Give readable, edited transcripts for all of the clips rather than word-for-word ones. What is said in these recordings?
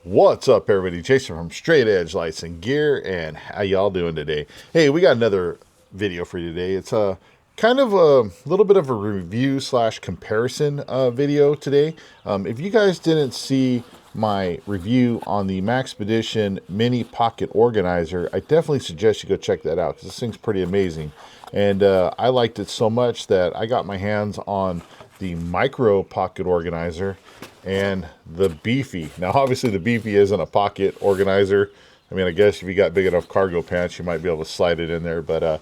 What's up, everybody? Jason from Straight Edge Lights and Gear, and how y'all doing today? Hey, we got another video for you today. It's a kind of a little bit of a review slash comparison video today. If you guys didn't see my review on the MAXPEDITION Mini Pocket Organizer, I definitely suggest you go check that out because this thing's pretty amazing. And I liked it so much that I got my hands on the Micro Pocket Organizer and the Beefy. Now, obviously, the Beefy isn't a pocket organizer. I mean, I guess if you got big enough cargo pants, you might be able to slide it in there. But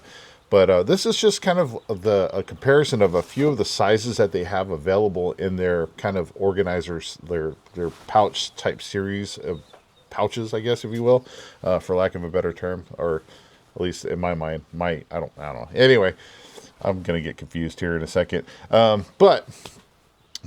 this is just kind of a comparison of a few of the sizes that they have available in their kind of organizers, their pouch type series of pouches, I guess, if you will, for lack of a better term, or at least in my mind, I don't know. Anyway, I'm gonna get confused here in a second, but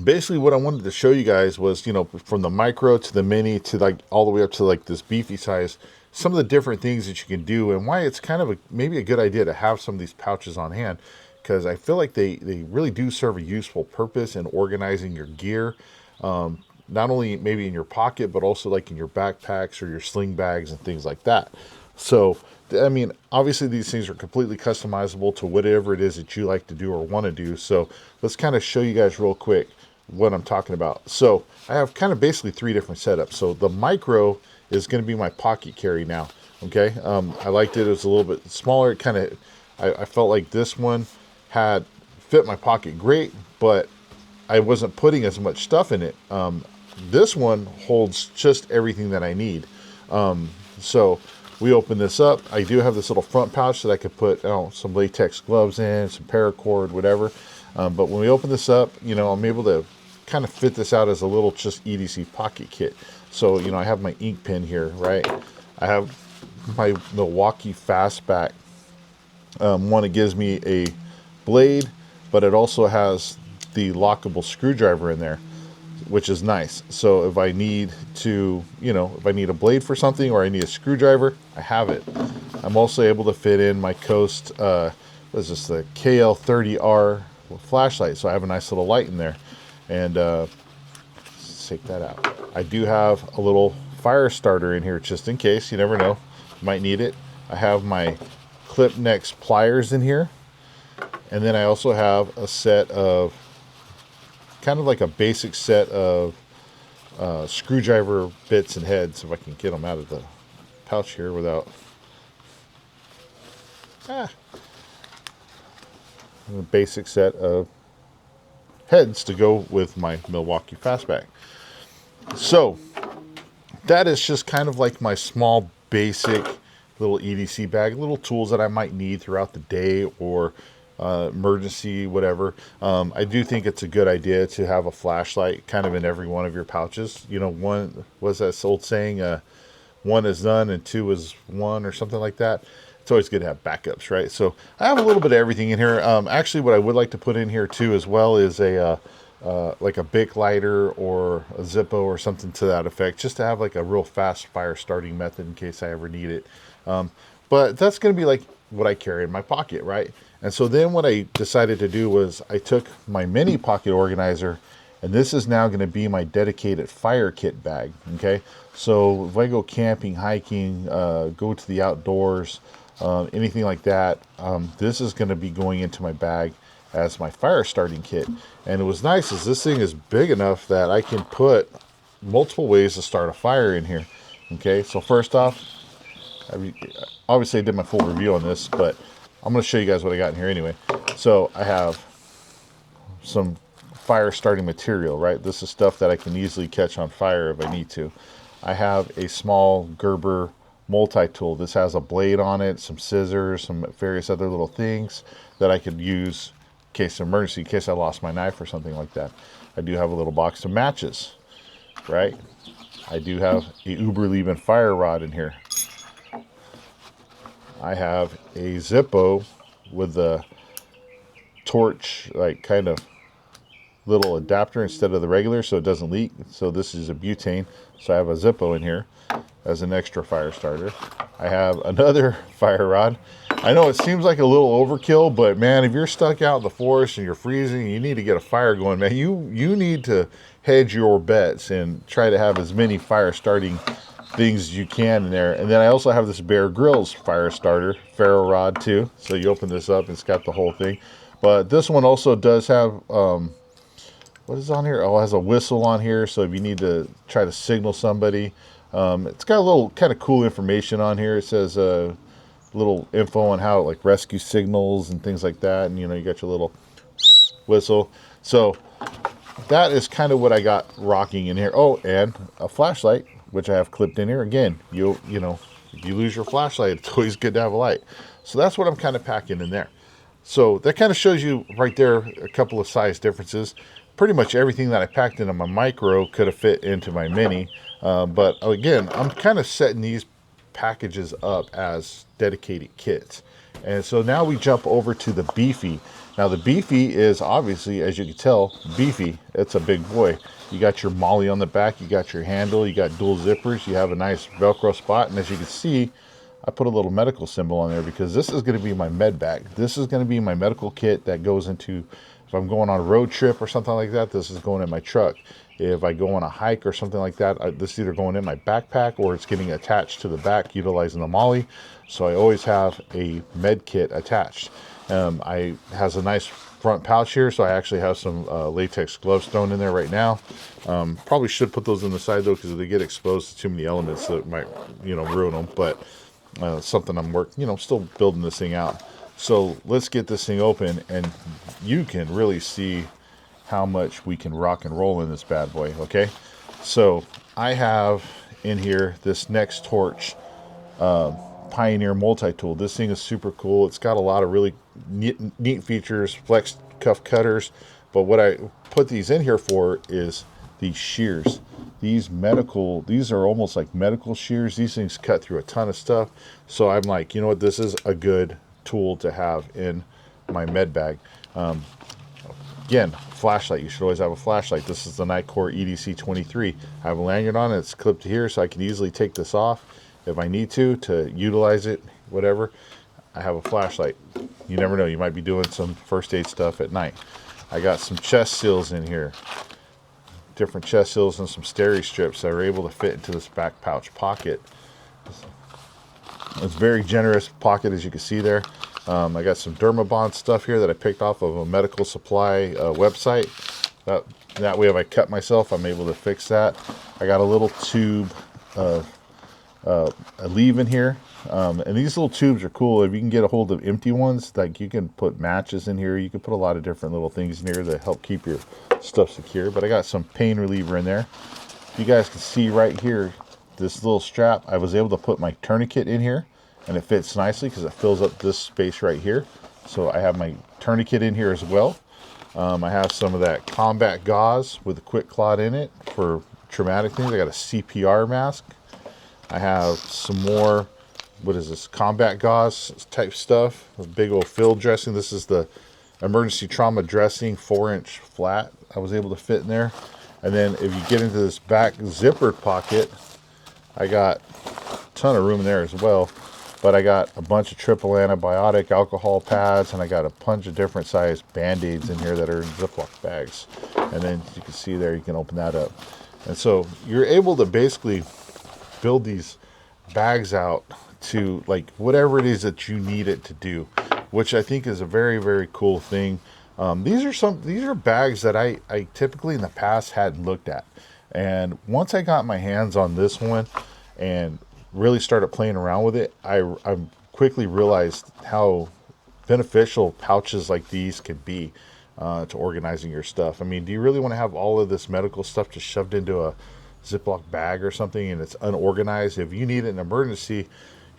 basically what I wanted to show you guys was, from the micro to the mini to like all the way up to like this beefy size, some of the different things that you can do and why it's kind of maybe a good idea to have some of these pouches on hand, because I feel like they really do serve a useful purpose in organizing your gear, not only maybe in your pocket, but also like in your backpacks or your sling bags and things like that. So, I mean, obviously these things are completely customizable to whatever it is that you like to do or want to do. So let's kind of show you guys real quick what I'm talking about. So I have kind of basically three different setups. So the micro is going to be my pocket carry now. Okay. I liked it. It was a little bit smaller. It kind of, I felt like this one had fit my pocket great, but I wasn't putting as much stuff in it. This one holds just everything that I need. So we open this up. I do have this little front pouch that I could put some latex gloves in, some paracord, whatever. But when we open this up, I'm able to kind of fit this out as a little just EDC pocket kit. So, I have my ink pen here, right? I have my Milwaukee Fastback. One, it gives me a blade, but it also has the lockable screwdriver in there, which is nice. So if I need to, if I need a blade for something or I need a screwdriver, I have it. I'm also able to fit in my Coast, what is this, the KL30R flashlight. So I have a nice little light in there. And let's take that out. I do have a little fire starter in here just in case. You never know. You might need it. I have my Clip Next pliers in here. And then I also have a set of kind of like a basic set of screwdriver bits and heads, if I can get them out of the pouch here without a basic set of heads to go with my Milwaukee Fastback. So that is just kind of like my small basic little EDC bag, little tools that I might need throughout the day or emergency, whatever. I do think it's a good idea to have a flashlight kind of in every one of your pouches. One was that old saying, one is none and two is one, or something like that. It's always good to have backups, right? So I have a little bit of everything in here. Actually, what I would like to put in here too as well is like a Bic lighter or a Zippo or something to that effect, just to have like a real fast fire starting method in case I ever need it. But that's going to be like what I carry in my pocket, right? And so then what I decided to do was I took my mini pocket organizer, and this is now going to be my dedicated fire kit bag. Okay, so if I go camping, hiking, go to the outdoors, anything like that, this is going to be going into my bag as my fire starting kit. And it was nice is this thing is big enough that I can put multiple ways to start a fire in here. Okay, so first off, obviously I did my full review on this, but I'm going to show you guys what I got in here anyway. So I have some fire starting material, right? This is stuff that I can easily catch on fire if I need to. I have a small Gerber multi-tool. This has a blade on it, some scissors, some various other little things that I could use in case of emergency, in case I lost my knife or something like that. I do have a little box of matches, right? I do have a Uberleben fire rod in here. I have a Zippo with a torch, like kind of little adapter instead of the regular, so it doesn't leak. So this is a butane, so I have a Zippo in here as an extra fire starter. I have another fire rod. I know it seems like a little overkill, but man, if you're stuck out in the forest and you're freezing and you need to get a fire going, man, you need to hedge your bets and try to have as many fire starting things as you can in there. And then I also have this Bear Grylls fire starter ferro rod too. So you open this up, it's got the whole thing. But this one also does have what is on here? Oh, it has a whistle on here. So if you need to try to signal somebody, it's got a little kind of cool information on here. It says little info on how like rescue signals and things like that. And you know, you got your little whistle. So that is kind of what I got rocking in here. Oh, and a flashlight, which I have clipped in here. Again, you know, if you lose your flashlight, it's always good to have a light. So that's what I'm kind of packing in there. So that kind of shows you right there a couple of size differences. Pretty much everything that I packed into my micro could have fit into my mini. But again, I'm kind of setting these packages up as dedicated kits. And so now we jump over to the beefy. Now the beefy is obviously, as you can tell, beefy. It's a big boy. You got your molly on the back, you got your handle, you got dual zippers, you have a nice Velcro spot, and as you can see, I put a little medical symbol on there because this is going to be my med bag. This is going to be my medical kit that goes into, if I'm going on a road trip or something like that, this is going in my truck. If I go on a hike or something like that, this is either going in my backpack or it's getting attached to the back utilizing the molly. So I always have a med kit attached. I has a nice front pouch here, so I actually have some latex gloves thrown in there right now. Probably should put those in the side though, because if they get exposed to too many elements, that might, you know, ruin them. But something I'm still building this thing out. So let's get this thing open, and you can really see how much we can rock and roll in this bad boy. Okay, so I have in here this Next Torch Pioneer multi-tool. This thing is super cool. It's got a lot of really neat features, flex cuff cutters, but what I put these in here for is these shears. These are almost like medical shears. These things cut through a ton of stuff. So I'm like, you know what, this is a good tool to have in my med bag. Again, flashlight. You should always have a flashlight. This is the Nitecore EDC 23. I have a lanyard on it. It's clipped here, so I can easily take this off if I need to utilize it, whatever. I have a flashlight. You never know. You might be doing some first aid stuff at night. I got some chest seals in here. Different chest seals and some steri strips that are able to fit into this back pouch pocket. It's very generous pocket, as you can see there. I got some Dermabond stuff here that I picked off of a medical supply website. That way, if I cut myself, I'm able to fix that. I got a little tube of a leave in here. And these little tubes are cool. If you can get a hold of empty ones, like you can put matches in here. You can put a lot of different little things in here that help keep your stuff secure. But I got some pain reliever in there. You guys can see right here, this little strap. I was able to put my tourniquet in here, and it fits nicely because it fills up this space right here. So I have my tourniquet in here as well. I have some of that combat gauze with a quick clot in it for traumatic things. I got a CPR mask. I have some more, what is this, combat gauze type stuff, a big old field dressing. This is the emergency trauma dressing, 4-inch flat. I was able to fit in there. And then if you get into this back zippered pocket, I got a ton of room in there as well. But I got a bunch of triple antibiotic alcohol pads, and I got a bunch of different size Band-Aids in here that are in Ziploc bags. And then you can see there, you can open that up. And so you're able to basically build these bags out to like whatever it is that you need it to do, which I think is a very, very cool thing. These are bags that I typically in the past hadn't looked at. And once I got my hands on this one and really started playing around with it, I quickly realized how beneficial pouches like these can be to organizing your stuff. I mean, do you really want to have all of this medical stuff just shoved into a Ziploc bag or something and it's unorganized? If you need it in an emergency,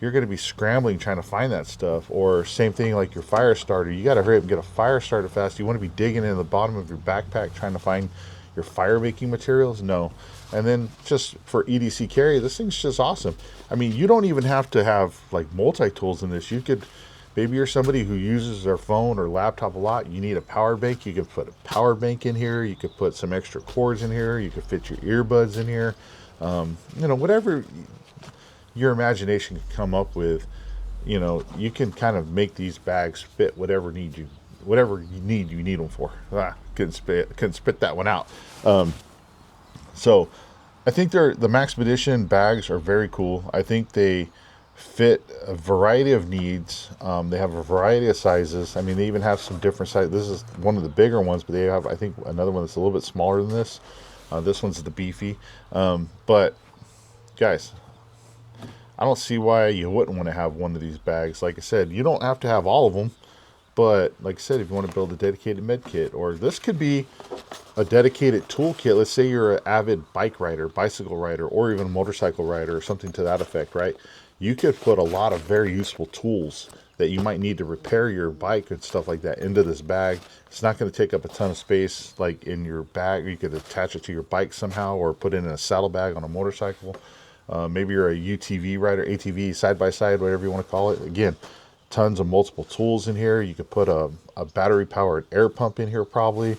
you're going to be scrambling trying to find that stuff. Or same thing like your fire starter. You got to hurry up and get a fire starter fast. You want to be digging in the bottom of your backpack trying to find your fire making materials? No. And then just for EDC carry, this thing's just awesome. I mean, you don't even have to have like multi-tools in this. You could, maybe you're somebody who uses their phone or laptop a lot. You need a power bank. You could put a power bank in here. You could put some extra cords in here. You could fit your earbuds in here. Whatever your imagination can come up with, you can kind of make these bags fit whatever need you need them for. Couldn't spit that one out. So I think the MAXPEDITION bags are very cool. I think they fit a variety of needs. They have a variety of sizes. I mean, they even have some different sizes. This is one of the bigger ones, but they have, I think, another one that's a little bit smaller than this. This one's the beefy. But guys, I don't see why you wouldn't want to have one of these bags. Like I said, you don't have to have all of them. But like I said, if you want to build a dedicated med kit, or this could be a dedicated toolkit. Let's say you're an avid bike rider, bicycle rider, or even motorcycle rider, or something to that effect, right? You could put a lot of very useful tools that you might need to repair your bike and stuff like that into this bag. It's not going to take up a ton of space like in your bag. You could attach it to your bike somehow, or put it in a saddlebag on a motorcycle. Maybe you're a UTV rider, ATV, side-by-side, whatever you want to call it. Again, tons of multiple tools in here. You could put a battery-powered air pump in here probably.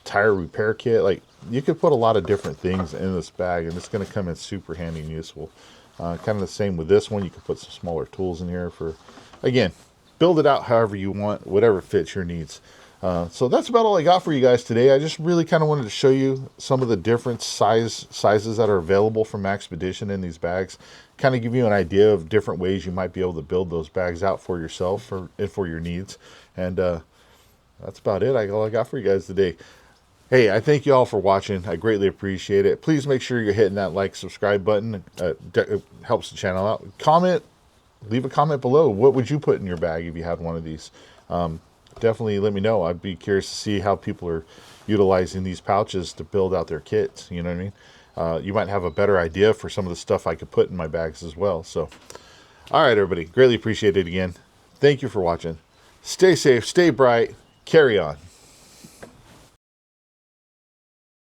Tire repair kit. Like, you could put a lot of different things in this bag, and it's going to come in super handy and useful. Kind of the same with this one. You could put some smaller tools in here for, again, build it out however you want, whatever fits your needs. So that's about all I got for you guys today. I just really kind of wanted to show you some of the different sizes that are available from MAXPEDITION in these bags. Kind of give you an idea of different ways you might be able to build those bags out for yourself and for your needs. And that's about it. All I got for you guys today. Hey, I thank you all for watching. I greatly appreciate it. Please make sure you're hitting that like, subscribe button. It helps the channel out. Comment, leave a comment below. What would you put in your bag if you had one of these? Definitely let me know. I'd be curious to see how people are utilizing these pouches to build out their kits. You know what I mean? You might have a better idea for some of the stuff I could put in my bags as well. So, all right, everybody. Greatly appreciate it again. Thank you for watching. Stay safe, stay bright, carry on.